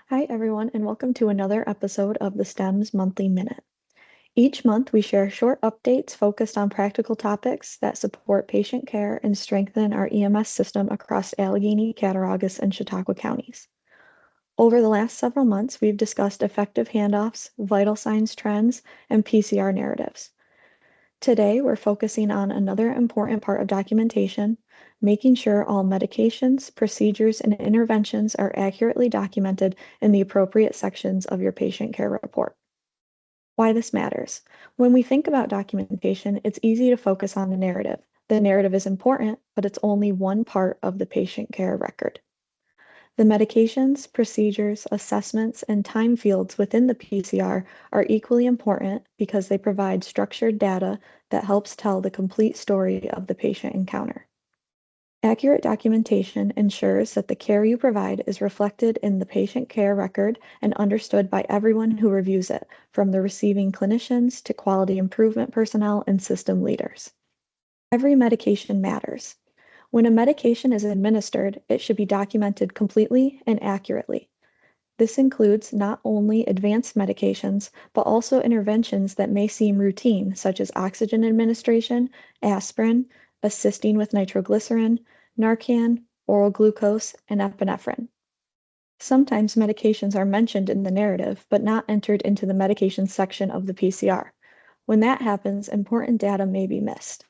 Hi, everyone, and welcome to another episode of the STEMS Monthly Minute. Each month, we share short updates focused on practical topics that support patient care and strengthen our EMS system across Allegheny, Cattaraugus, and Chautauqua counties. Over the last several months, we've discussed effective handoffs, vital signs trends, and PCR narratives. Today, we're focusing on another important part of documentation, making sure all medications, procedures, and interventions are accurately documented in the appropriate sections of your patient care report. Why this matters. When we think about documentation, it's easy to focus on the narrative. The narrative is important, but it's only one part of the patient care record. The medications, procedures, assessments, and time fields within the PCR are equally important because they provide structured data that helps tell the complete story of the patient encounter. Accurate documentation ensures that the care you provide is reflected in the patient care record and understood by everyone who reviews it, from the receiving clinicians to quality improvement personnel and system leaders. Every medication matters. When a medication is administered, it should be documented completely and accurately. This includes not only advanced medications, but also interventions that may seem routine, such as oxygen administration, aspirin, assisting with nitroglycerin, Narcan, oral glucose, and epinephrine. Sometimes medications are mentioned in the narrative, but not entered into the medication section of the PCR. When that happens, important data may be missed.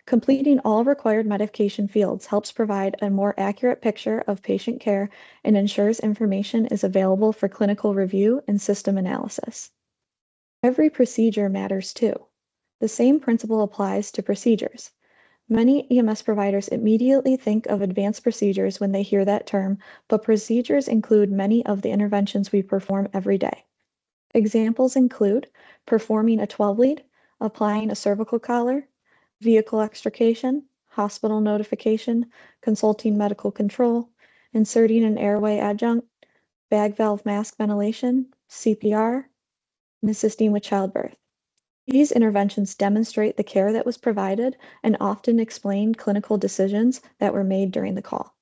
Completing all required medication fields helps provide a more accurate picture of patient care and ensures information is available for clinical review and system analysis. Every procedure matters too. The same principle applies to procedures. Many EMS providers immediately think of advanced procedures when they hear that term, but procedures include many of the interventions we perform every day. Examples include performing a 12-lead, applying a cervical collar, vehicle extrication, hospital notification, consulting medical control, inserting an airway adjunct, bag valve mask ventilation, CPR, and assisting with childbirth. These interventions demonstrate the care that was provided and often explain clinical decisions that were made during the call.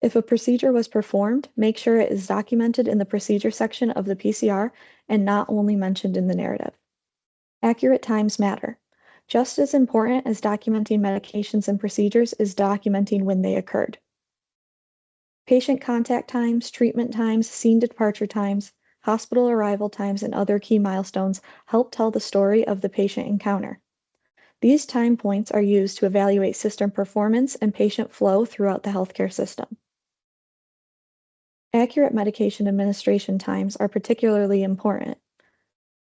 If a procedure was performed, make sure it is documented in the procedure section of the PCR and not only mentioned in the narrative. Accurate times matter. Just as important as documenting medications and procedures is documenting when they occurred. Patient contact times, treatment times, scene departure times, hospital arrival times, and other key milestones help tell the story of the patient encounter. These time points are used to evaluate system performance and patient flow throughout the healthcare system. Accurate medication administration times are particularly important.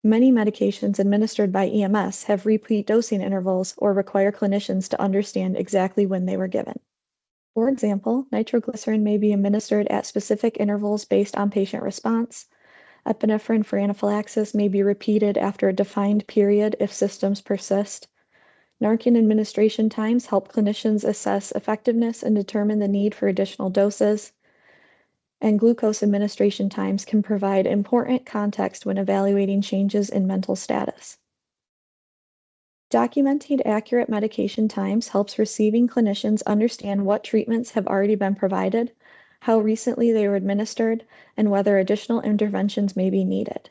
Many medications administered by EMS have repeat dosing intervals or require clinicians to understand exactly when they were given. For example, nitroglycerin may be administered at specific intervals based on patient response. Epinephrine for anaphylaxis may be repeated after a defined period if symptoms persist. Narcan administration times help clinicians assess effectiveness and determine the need for additional doses. And glucose administration times can provide important context when evaluating changes in mental status. Documenting accurate medication times helps receiving clinicians understand what treatments have already been provided, how recently they were administered, and whether additional interventions may be needed.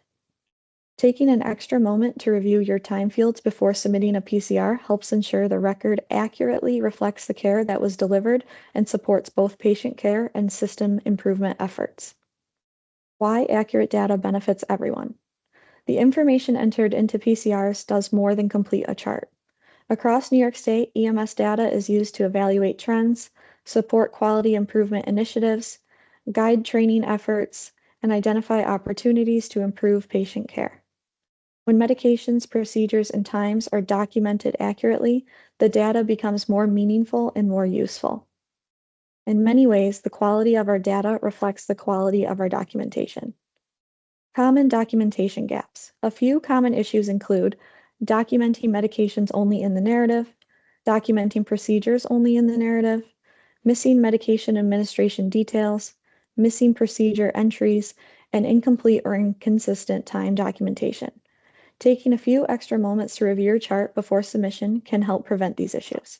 Taking an extra moment to review your time fields before submitting a PCR helps ensure the record accurately reflects the care that was delivered and supports both patient care and system improvement efforts. Why accurate data benefits everyone. The information entered into PCRs does more than complete a chart. Across New York State, EMS data is used to evaluate trends, support quality improvement initiatives, guide training efforts, and identify opportunities to improve patient care. When medications, procedures, and times are documented accurately, the data becomes more meaningful and more useful. In many ways, the quality of our data reflects the quality of our documentation. Common documentation gaps. A few common issues include documenting medications only in the narrative, documenting procedures only in the narrative, missing medication administration details, missing procedure entries, and incomplete or inconsistent time documentation. Taking a few extra moments to review your chart before submission can help prevent these issues.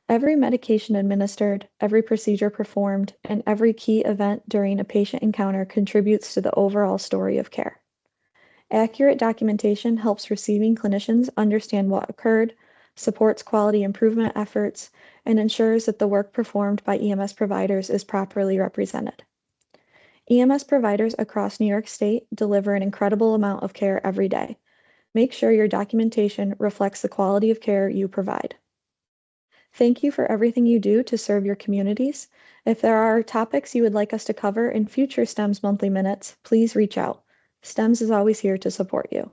Every medication administered, every procedure performed, and every key event during a patient encounter contributes to the overall story of care. Accurate documentation helps receiving clinicians understand what occurred, supports quality improvement efforts, and ensures that the work performed by EMS providers is properly represented. EMS providers across New York State deliver an incredible amount of care every day. Make sure your documentation reflects the quality of care you provide. Thank you for everything you do to serve your communities. If there are topics you would like us to cover in future STEMS Monthly Minutes, please reach out. STEMS is always here to support you.